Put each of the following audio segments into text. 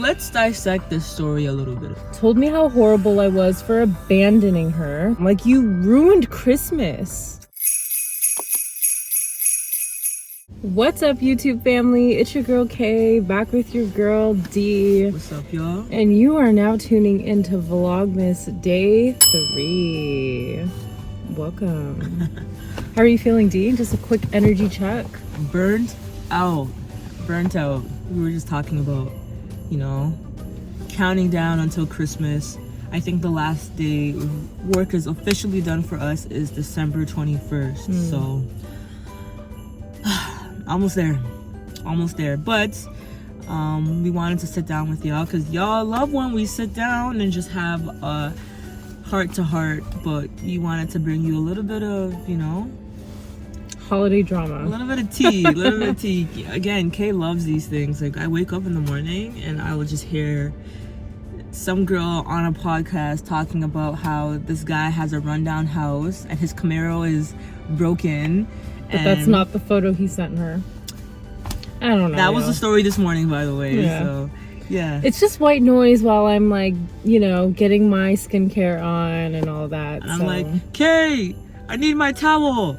Let's dissect this story a little bit. Told me how horrible I was for abandoning her. Like, you ruined Christmas. What's up, YouTube family? It's your girl Kay, back with your girl D. What's up, y'all? And you are now tuning into Vlogmas Day 3. Welcome. How are you feeling, D? Just a quick energy check. Burnt out. We were just talking about, counting down until Christmas. I think the last day work is officially done for us is December 21st. So almost there. But we wanted to sit down with y'all because y'all love when we sit down and just have a heart to heart. But we wanted to bring you a little bit of, holiday drama. A little bit of tea. Again, Kay loves these things. Like, I wake up in the morning and I will just hear some girl on a podcast talking about how this guy has a rundown house and his Camaro is broken. But that's not the photo he sent her. I don't know. That was the story this morning, by the way. Yeah. So, yeah. It's just white noise while I'm like, getting my skincare on and all that. And I'm like, Kay, I need my towel.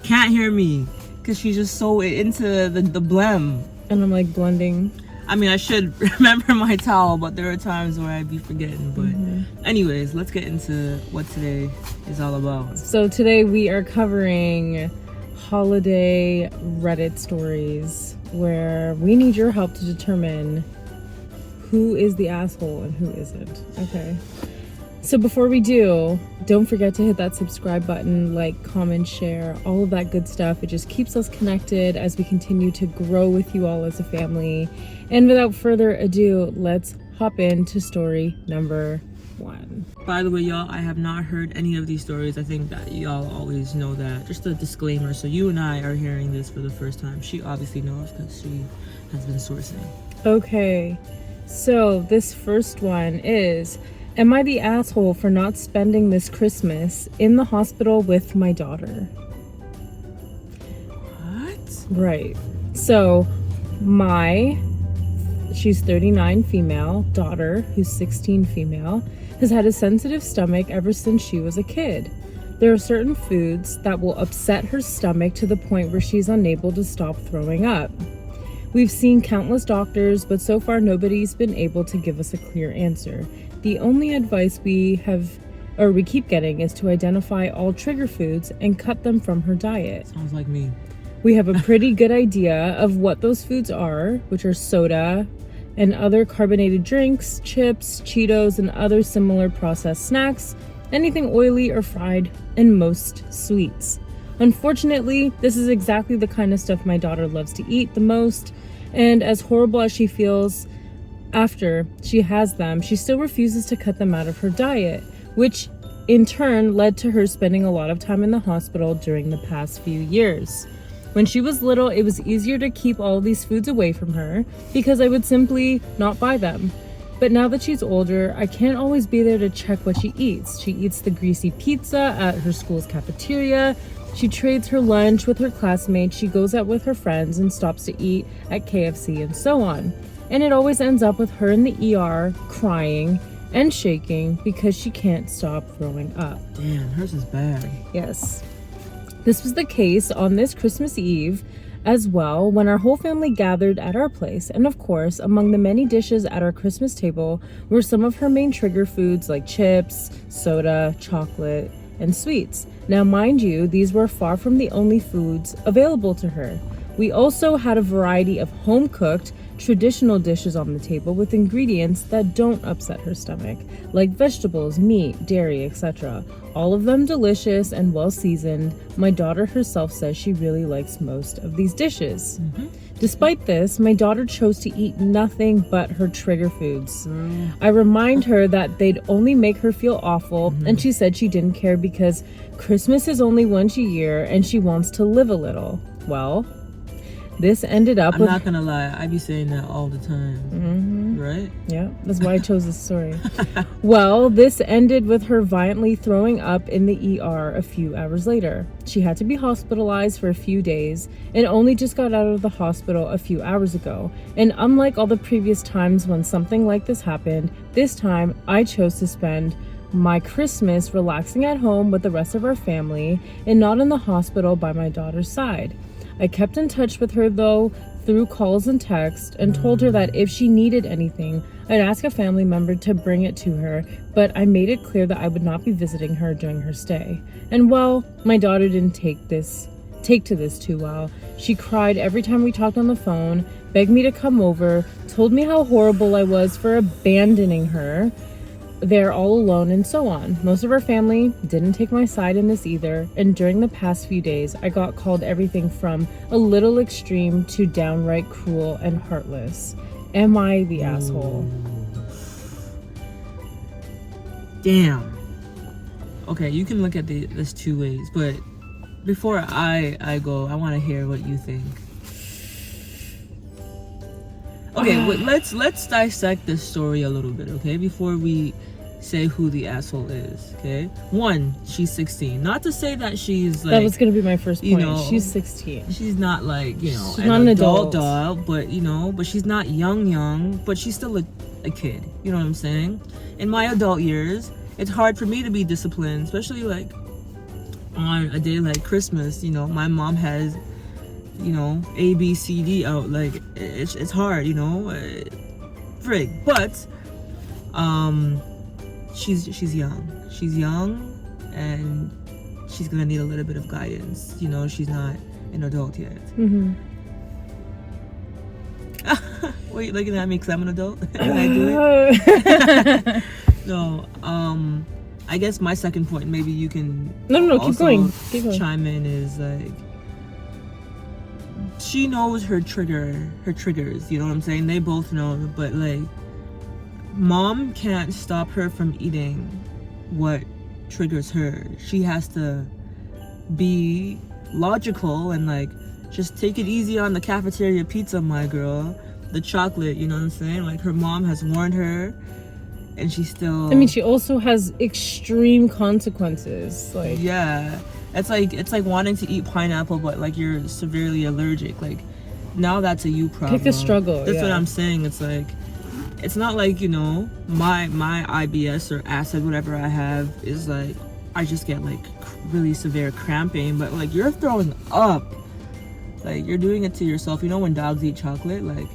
Can't hear me because she's just so into the blem. And I'm like blending. I mean, I should remember my towel, but there are times where I'd be forgetting. But anyways, let's get into what today is all about. So today we are covering holiday Reddit stories where we need your help to determine who is the asshole and who isn't. Okay. So before we do, don't forget to hit that subscribe button, like, comment, share, all of that good stuff. It just keeps us connected as we continue to grow with you all as a family. And without further ado, let's hop into story number 1. By the way, y'all, I have not heard any of these stories. I think that y'all always know that. Just a disclaimer. So you and I are hearing this for the first time. She obviously knows because she has been sourcing. Okay. So this first one is... Am I the asshole for not spending this Christmas in the hospital with my daughter? What? Right. So, she's 39 female, daughter, who's 16 female, has had a sensitive stomach ever since she was a kid. There are certain foods that will upset her stomach to the point where she's unable to stop throwing up. We've seen countless doctors, but so far nobody's been able to give us a clear answer. The only advice we keep getting is to identify all trigger foods and cut them from her diet. Sounds like me. We have a pretty good idea of what those foods are, which are soda and other carbonated drinks, chips, Cheetos, and other similar processed snacks, anything oily or fried, and most sweets. Unfortunately, this is exactly the kind of stuff my daughter loves to eat the most, and as horrible as she feels after she has them, she still refuses to cut them out of her diet, which in turn led to her spending a lot of time in the hospital during the past few years. When she was little, it was easier to keep all of these foods away from her because I would simply not buy them. But now that she's older, I can't always be there to check what she eats. She eats the greasy pizza at her school's cafeteria. She trades her lunch with her classmates. She goes out with her friends and stops to eat at KFC and so on. And it always ends up with her in the ER crying and shaking because she can't stop throwing up. Damn, hers is bad. Yes. This was the case on this Christmas Eve as well, when our whole family gathered at our place. And of course, among the many dishes at our Christmas table were some of her main trigger foods like chips, soda, chocolate, and sweets. Now, mind you, these were far from the only foods available to her. We also had a variety of home-cooked, traditional dishes on the table with ingredients that don't upset her stomach, like vegetables, meat, dairy, etc. All of them delicious and well seasoned. My daughter herself says she really likes most of these dishes. Despite this, my daughter chose to eat nothing but her trigger foods. I remind her that they'd only make her feel awful, and she said she didn't care because Christmas is only once a year and she wants to live a little. Well, This ended up I'm not gonna lie, I be saying that all the time. Right? Yeah, that's why I chose this story. Well, this ended with her violently throwing up in the ER a few hours later. She had to be hospitalized for a few days and only just got out of the hospital a few hours ago. And unlike all the previous times when something like this happened, this time I chose to spend my Christmas relaxing at home with the rest of our family and not in the hospital by my daughter's side. I kept in touch with her though through calls and text and told her that if she needed anything, I'd ask a family member to bring it to her, but I made it clear that I would not be visiting her during her stay. And well, my daughter didn't take to this too well. She cried every time we talked on the phone, begged me to come over, told me how horrible I was for abandoning her there all alone, and so on. Most of our family didn't take my side in this either, and during the past few days I got called everything from a little extreme to downright cruel and heartless. Am I the asshole? Damn. Okay, you can look at this two ways, but before I go, I want to hear what you think. Okay, let's dissect this story a little bit, okay? Before we say who the asshole is, okay? One, she's 16. Not to say that she's like... That was going to be my first point. You know, she's 16. She's not like, you know, she's not an adult doll, but, you know, but she's not young, but she's still a kid. You know what I'm saying? In my adult years, it's hard for me to be disciplined, especially like on a day like Christmas. You know, my mom has, you know, A, B, C, D out. Like, it's hard, you know, frig. But, she's young, and she's gonna need a little bit of guidance. You know, she's not an adult yet. Why are you looking at me? Because I'm an adult and I do it. No, I guess my second point, maybe you can keep going. Chime in, is like, she knows her triggers, you know what I'm saying? They both know, but like, mom can't stop her from eating what triggers her. She has to be logical and like, just take it easy on the cafeteria pizza, my girl. The chocolate, you know what I'm saying? Like, her mom has warned her, and she still... I mean, she also has extreme consequences. Like, yeah, it's like wanting to eat pineapple, but like you're severely allergic. Like, now that's a you problem. Pick a struggle. That's what I'm saying. It's like, it's not like, you know, my IBS or acid, whatever I have, is like, I just get like really severe cramping, but like, you're throwing up. Like, you're doing it to yourself. You know when dogs eat chocolate? Like,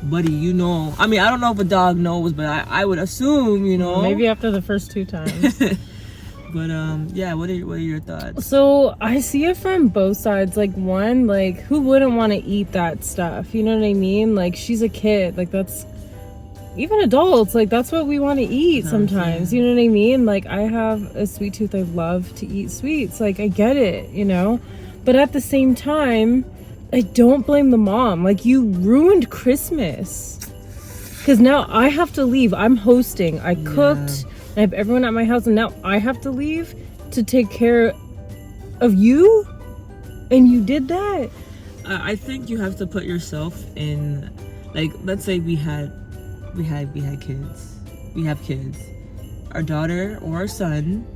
buddy, you know. I mean, I don't know if a dog knows, but I would assume, you know. Maybe after the first 2 times. But yeah, what are your thoughts? So I see it from both sides. Like, one, like, who wouldn't want to eat that stuff? You know what I mean? Like, she's a kid. Like, that's, even adults, like, that's what we want to eat sometimes. You know what I mean? Like, I have a sweet tooth. I love to eat sweets. Like, I get it, you know. But at the same time, I don't blame the mom. Like, you ruined Christmas. Because now I have to leave. I'm hosting. I cooked. I have everyone at my house. And now I have to leave to take care of you? And you did that? I think you have to put yourself in, like, let's say we had kids. We have kids. Our daughter or our son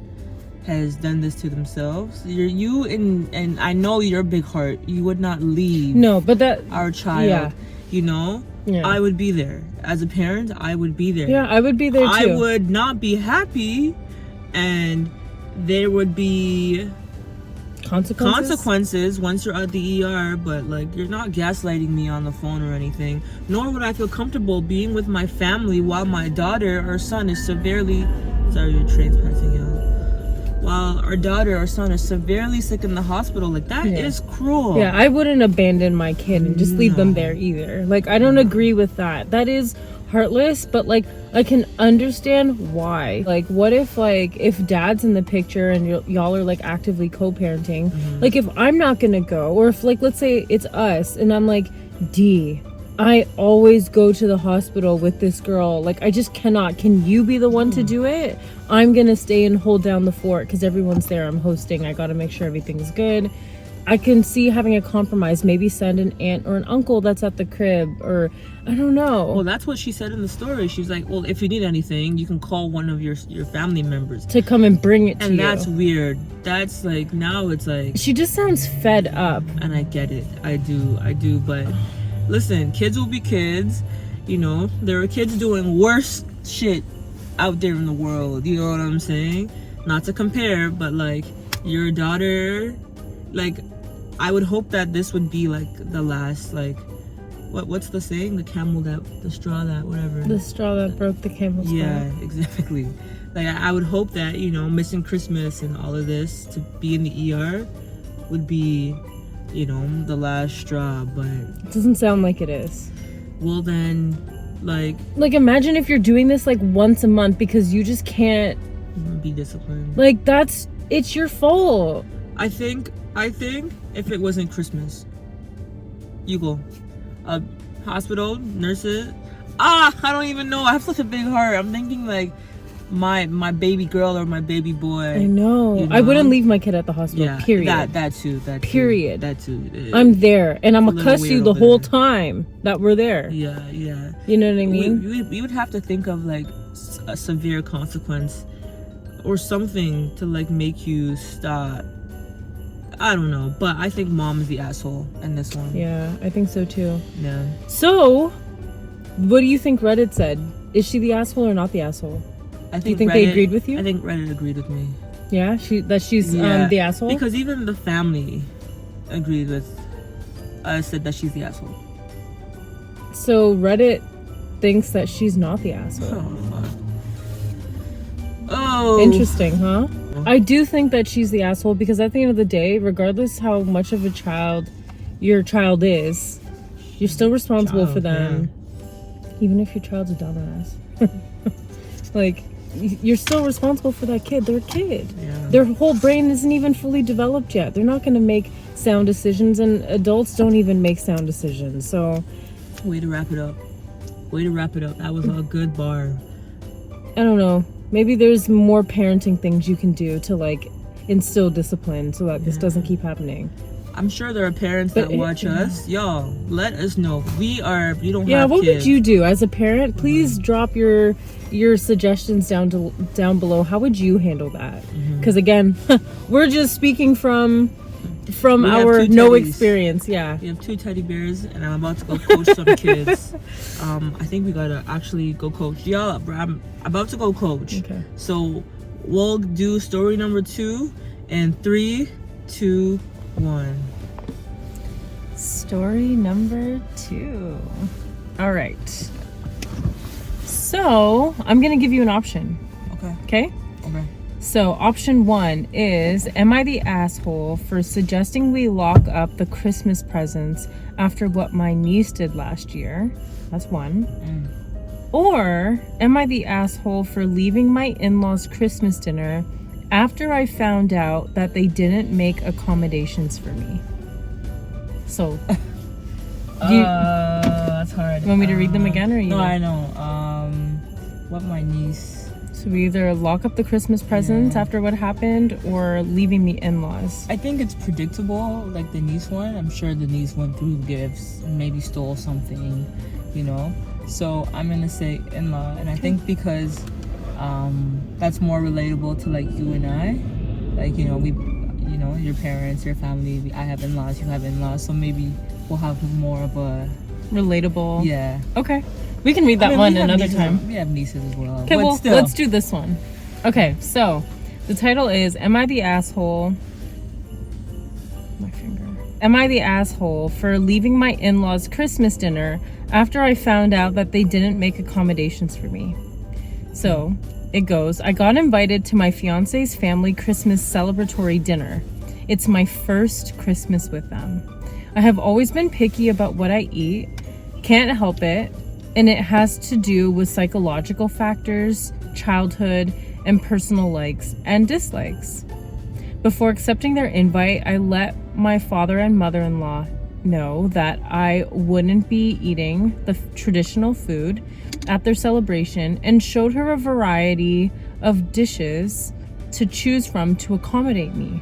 has done this to themselves. You and I know your big heart. You would not leave. No, but that our child. Yeah. You know. Yeah. I would be there as a parent. I would be there. Yeah, I would be there too. I would not be happy, and there would be consequences once you're at the ER. But like, you're not gaslighting me on the phone or anything. Nor would I feel comfortable being with my family while my daughter or son is severely. Sorry, your train's passing out. While our daughter or son is severely sick in the hospital, like, that is cruel. Yeah, I wouldn't abandon my kid and just leave them there either. Like, I don't agree with that. That is heartless, but like, I can understand why. Like, what if dad's in the picture and y'all are like actively co-parenting? Like, if I'm not gonna go, or if, like, let's say it's us and I'm like, D, I always go to the hospital with this girl. Like, I just cannot. Can you be the one to do it? I'm gonna stay and hold down the fort because everyone's there. I'm hosting. I gotta make sure everything's good. I can see having a compromise. Maybe send an aunt or an uncle that's at the crib, or I don't know. Well, that's what she said in the story. She's like, well, if you need anything, you can call one of your family members to come and bring it to you. And that's weird. That's like, now it's like... She just sounds fed up. And I get it. I do. But listen, kids will be kids. You know, there are kids doing worse shit out there in the world. You know what I'm saying? Not to compare, but like, your daughter... Like, I would hope that this would be like the last, like, what's the saying? The straw that, whatever. The straw that broke the camel's back. Yeah, exactly. Like, I would hope that, you know, missing Christmas and all of this to be in the ER would be, you know, the last straw, but... It doesn't sound like it is. Well, then, like... Like, imagine if you're doing this, like, once a month because you just can't... Be disciplined. Like, it's your fault. I think if it wasn't Christmas, you go hospital, nurses. I don't even know. I have such a big heart. I'm thinking like my baby girl or my baby boy. I know. You know? I wouldn't leave my kid at the hospital. Yeah, period. That too. Period. That too. I'm there, and I'm gonna cuss you the whole time that we're there. Yeah. You know what I mean? We would have to think of like a severe consequence or something to like make you stop. I don't know, but I think mom is the asshole in this one. Yeah, I think so too. Yeah. So, what do you think Reddit said? Is she the asshole or not the asshole? Do you think Reddit, they agreed with you? I think Reddit agreed with me. Yeah, she's the asshole? Because even the family agreed with said that she's the asshole. So Reddit thinks that she's not the asshole. Oh, fuck. Oh. Interesting, huh? I do think that she's the asshole because at the end of the day, regardless how much of a child your child is, you're still responsible for them. Yeah. Even if your child's a dumbass. Like, you're still responsible for that kid. They're a kid. Yeah. Their whole brain isn't even fully developed yet. They're not going to make sound decisions, and adults don't even make sound decisions. So, way to wrap it up. That was a good bar. I don't know. Maybe there's more parenting things you can do to like instill discipline so that this doesn't keep happening. I'm sure there are parents that watch us. Y'all, let us know. We don't have kids. Yeah, what would you do as a parent? Please drop your suggestions down below. How would you handle that? Because again, we're just speaking from our no experience. Yeah, we have 2 teddy bears, and I'm about to go coach some kids. I think we gotta actually go coach. Y'all, I'm about to go coach. Okay. So we'll do story number 2 in 3, 2, 1. Story number 2. All right. So I'm gonna give you an option. Okay. So option 1 is, am I the asshole for suggesting we lock up the Christmas presents after what my niece did last year? That's 1. Or am I the asshole for leaving my in-laws' Christmas dinner after I found out that they didn't make accommodations for me? So, that's hard. You want me to read them again, or you? No, I know. What my niece. So we either lock up the Christmas presents after what happened, or leaving the in-laws. I think it's predictable, like the niece one. I'm sure the niece went through gifts and maybe stole something, you know. So I'm gonna say in-law, and I think because that's more relatable to like you and I, like, you know, your parents, your family. I have in-laws, you have in-laws, so maybe we'll have more of a relatable. Yeah. Okay. We can read that one another time. We have nieces as well. Okay, well, let's do this one. Okay, so the title is, Am I the Asshole? My finger. Am I the asshole for leaving my in-laws' Christmas dinner after I found out that they didn't make accommodations for me? So it goes, I got invited to my fiance's family Christmas celebratory dinner. It's my first Christmas with them. I have always been picky about what I eat. Can't help it. And it has to do with psychological factors, childhood, and personal likes and dislikes. Before accepting their invite, I let my father and mother-in-law know that I wouldn't be eating the traditional food at their celebration, and showed her a variety of dishes to choose from to accommodate me.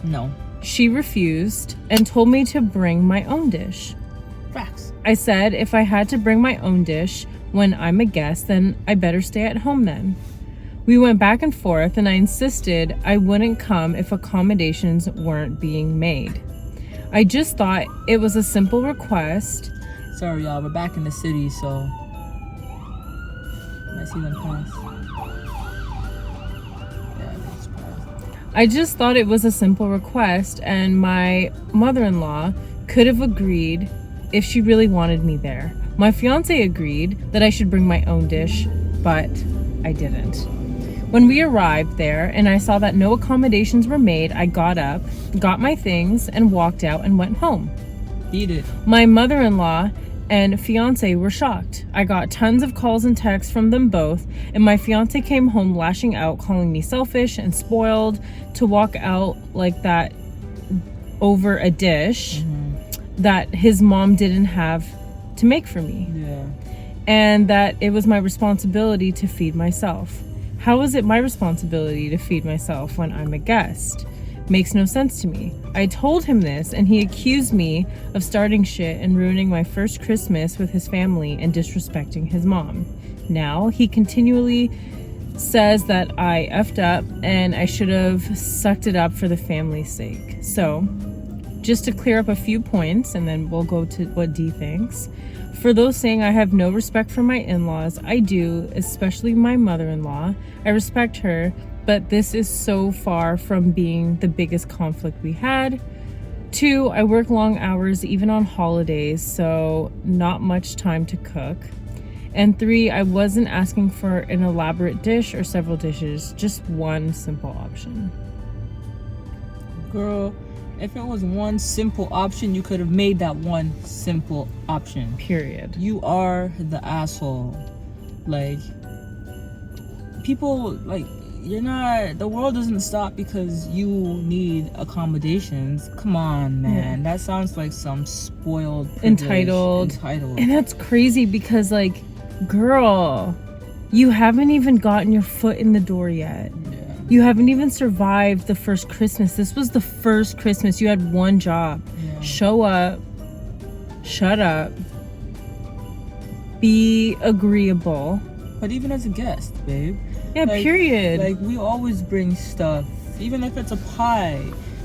No. She refused and told me to bring my own dish. Facts. I said if I had to bring my own dish when I'm a guest, then I better stay at home then. We went back and forth, and I insisted I wouldn't come if accommodations weren't being made. I just thought it was a simple request. Sorry, y'all. We're back in the city, so I see them pass. Yeah, they just passed. I just thought it was a simple request, and my mother-in-law could have agreed if she really wanted me there. My fiance agreed that I should bring my own dish, but I didn't. When we arrived there and I saw that no accommodations were made, I got up, got my things, and walked out and went home. Beat it. My mother-in-law and fiance were shocked. I got tons of calls and texts from them both, and my fiance came home lashing out, calling me selfish and spoiled to walk out like that over a dish that his mom didn't have to make for me. Yeah. And that it was my responsibility to feed myself. How is it my responsibility to feed myself when I'm a guest? Makes no sense to me. I told him this, and he accused me of starting shit and ruining my first Christmas with his family and disrespecting his mom. Now he continually says that I effed up and I should have sucked it up for the family's sake. So, just to clear up a few points, and then we'll go to what Dee thinks. For those saying I have no respect for my in-laws, I do, especially my mother-in-law. I respect her, but this is so far from being the biggest conflict we had. 2, I work long hours even on holidays, so not much time to cook. And 3, I wasn't asking for an elaborate dish or several dishes, just one simple option. Girl, if it was one simple option, you could have made that one simple option. Period. You are the asshole. Like, people, like, you're not, the world doesn't stop because you need accommodations. Come on, man. That sounds like some spoiled, Entitled. And that's crazy because, like, girl, you haven't even gotten your foot in the door yet. You haven't even survived the first Christmas. This was the first Christmas. You had one job. Yeah. Show up. Shut up. Be agreeable. But even as a guest, babe. Yeah, like, period. Like, we always bring stuff. Even if it's a pie.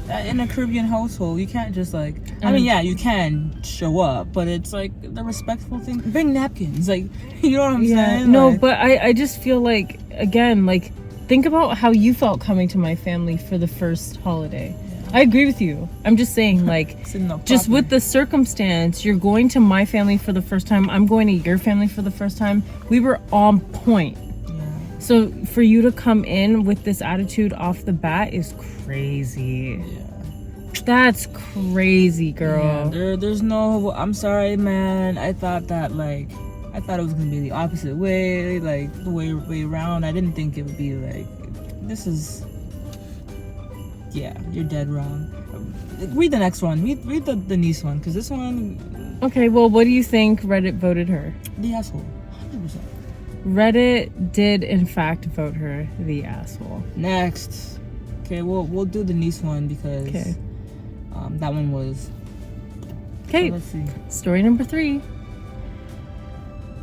In a Caribbean household, you can't just, like... I mean, yeah, you can show up. But it's, like, the respectful thing. Bring napkins. Like, you know what I'm saying? No, like, but I just feel like, again, like... Think about how you felt coming to my family for the first holiday. Yeah. I agree with you. I'm just saying, like, just with the circumstance, you're going to my family for the first time, I'm going to your family for the first time. We were on point. Yeah. So for you to come in with this attitude off the bat is crazy. Yeah. That's crazy, girl. Yeah, there's no... I'm sorry, man. I thought it was gonna be the opposite way, like the way around. I didn't think it would be like, this is... Yeah, you're dead wrong. Read the next one. Read the niece one, because this one... Okay, well, what do you think Reddit voted her? The asshole. 100%. Reddit did, in fact, vote her the asshole. Next. Okay, we'll do the niece one, because that one was... Okay, so let's see. Story number 3.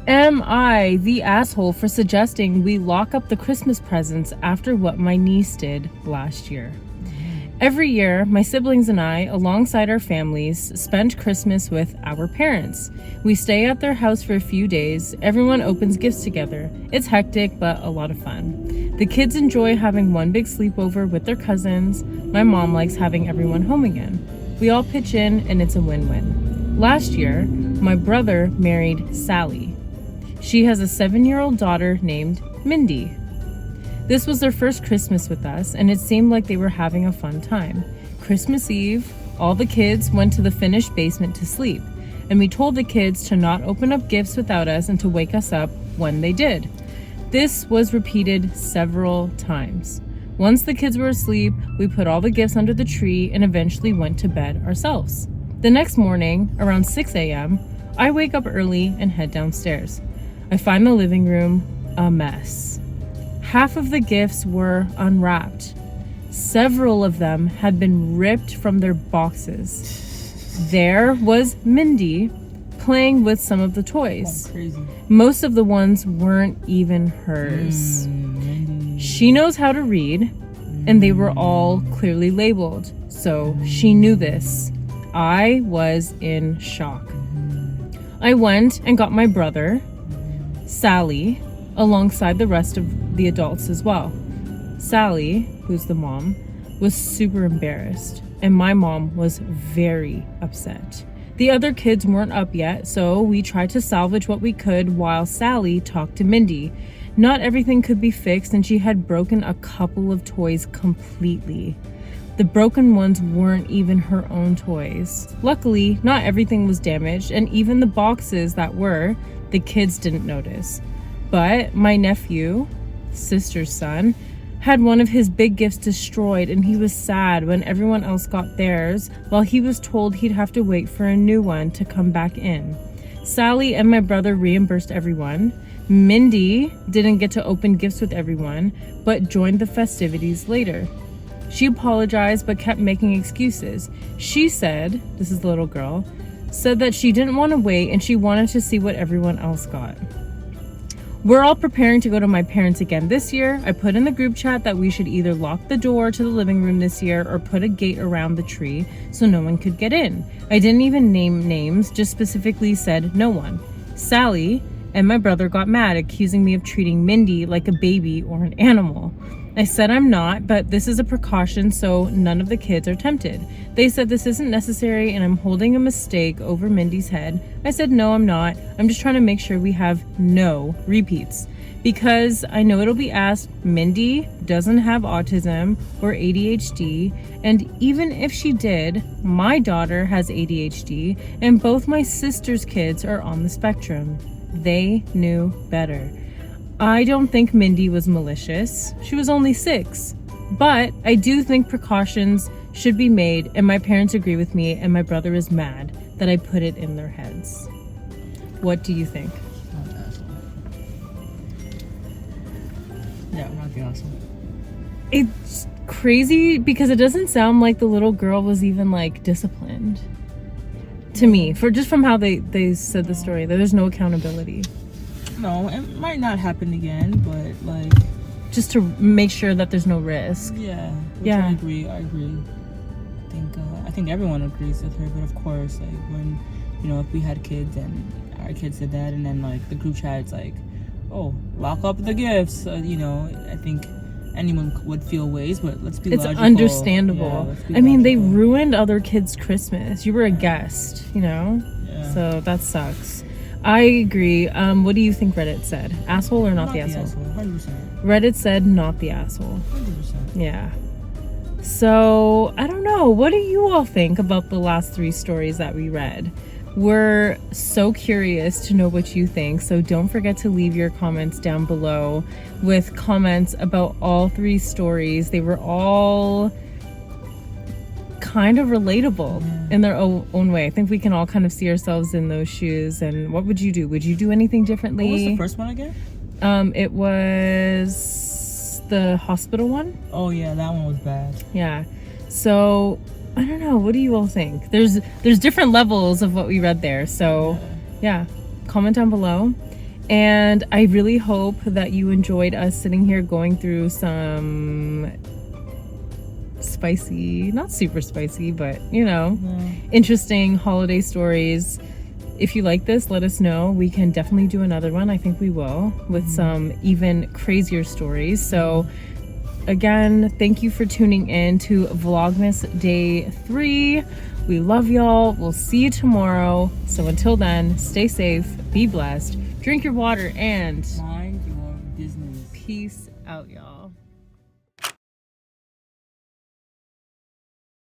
Am I the asshole for suggesting we lock up the Christmas presents after what my niece did last year? Every year, my siblings and I, alongside our families, spend Christmas with our parents. We stay at their house for a few days. Everyone opens gifts together. It's hectic, but a lot of fun. The kids enjoy having one big sleepover with their cousins. My mom likes having everyone home again. We all pitch in, and it's a win-win. Last year, my brother married Sally. She has a 7-year-old daughter named Mindy. This was their first Christmas with us, and it seemed like they were having a fun time. Christmas Eve, all the kids went to the finished basement to sleep, and we told the kids to not open up gifts without us and to wake us up when they did. This was repeated several times. Once the kids were asleep, we put all the gifts under the tree and eventually went to bed ourselves. The next morning, around 6 a.m., I wake up early and head downstairs. I find the living room a mess. Half of the gifts were unwrapped. Several of them had been ripped from their boxes. There was Mindy playing with some of the toys. Oh, crazy. Most of the ones weren't even hers. She knows how to read, and they were all clearly labeled, so she knew this. I was in shock. I went and got my brother, Sally, alongside the rest of the adults as well. Sally, who's the mom, was super embarrassed, and my mom was very upset. The other kids weren't up yet, so we tried to salvage what we could while Sally talked to Mindy. Not everything could be fixed, and she had broken a couple of toys completely. The broken ones weren't even her own toys. Luckily, not everything was damaged, and even the boxes that were, the kids didn't notice. But my nephew, sister's son, had one of his big gifts destroyed, and he was sad when everyone else got theirs, while he was told he'd have to wait for a new one to come back in. Sally and my brother reimbursed everyone. Mindy didn't get to open gifts with everyone, but joined the festivities later. She apologized but kept making excuses. She said, this is the little girl, said that she didn't want to wait and she wanted to see what everyone else got. We're all preparing to go to my parents again this year. I put in the group chat that we should either lock the door to the living room this year or put a gate around the tree so no one could get in. I didn't even name names, just specifically said no one. Sally and my brother got mad, accusing me of treating Mindy like a baby or an animal. I said I'm not, but this is a precaution so none of the kids are tempted. They said this isn't necessary and I'm holding a mistake over Mindy's head. I said no, I'm not. I'm just trying to make sure we have no repeats. Because I know it'll be asked, Mindy doesn't have autism or ADHD, and even if she did, my daughter has ADHD and both my sister's kids are on the spectrum. They knew better. I don't think Mindy was malicious. She was only 6. But I do think precautions should be made, and my parents agree with me, and my brother is mad that I put it in their heads. What do you think? Not the asshole. Yeah, not the asshole. It's crazy because it doesn't sound like the little girl was even like disciplined. To me, from how they said the story, there's no accountability. No, it might not happen again, but like just to make sure that there's no risk. Yeah. Yeah. I agree. I think everyone agrees with her, but of course, like when if we had kids and our kids did that, and then like the group chat's like, oh, lock up the gifts. I think anyone would feel ways, but let's be logical. It's understandable. Yeah, I mean, they ruined other kids' Christmas. You were a guest, Yeah. So that sucks. I agree. What do you think Reddit said? Asshole or not the asshole? 100%. Reddit said not the asshole. 100%. Yeah. So, I don't know. What do you all think about the last 3 stories that we read? We're so curious to know what you think, so don't forget to leave your comments down below with comments about all 3 stories. They were all kind of relatable in their own way. I think we can all kind of see ourselves in those shoes. And what would you do? Would you do anything differently? What was the first one again? It was the hospital one. Oh yeah, that one was bad. Yeah. So I don't know. What do you all think? There's different levels of what we read there. So yeah, comment down below. And I really hope that you enjoyed us sitting here going through some spicy, not super spicy, but interesting holiday stories. If you like this, let us know. We can definitely do another one. I think we will, with some even crazier stories. So again, thank you for tuning in to Vlogmas Day 3. We love y'all. We'll see you tomorrow. So until then, stay safe, be blessed, drink your water, and mind your business. Peace out, y'all.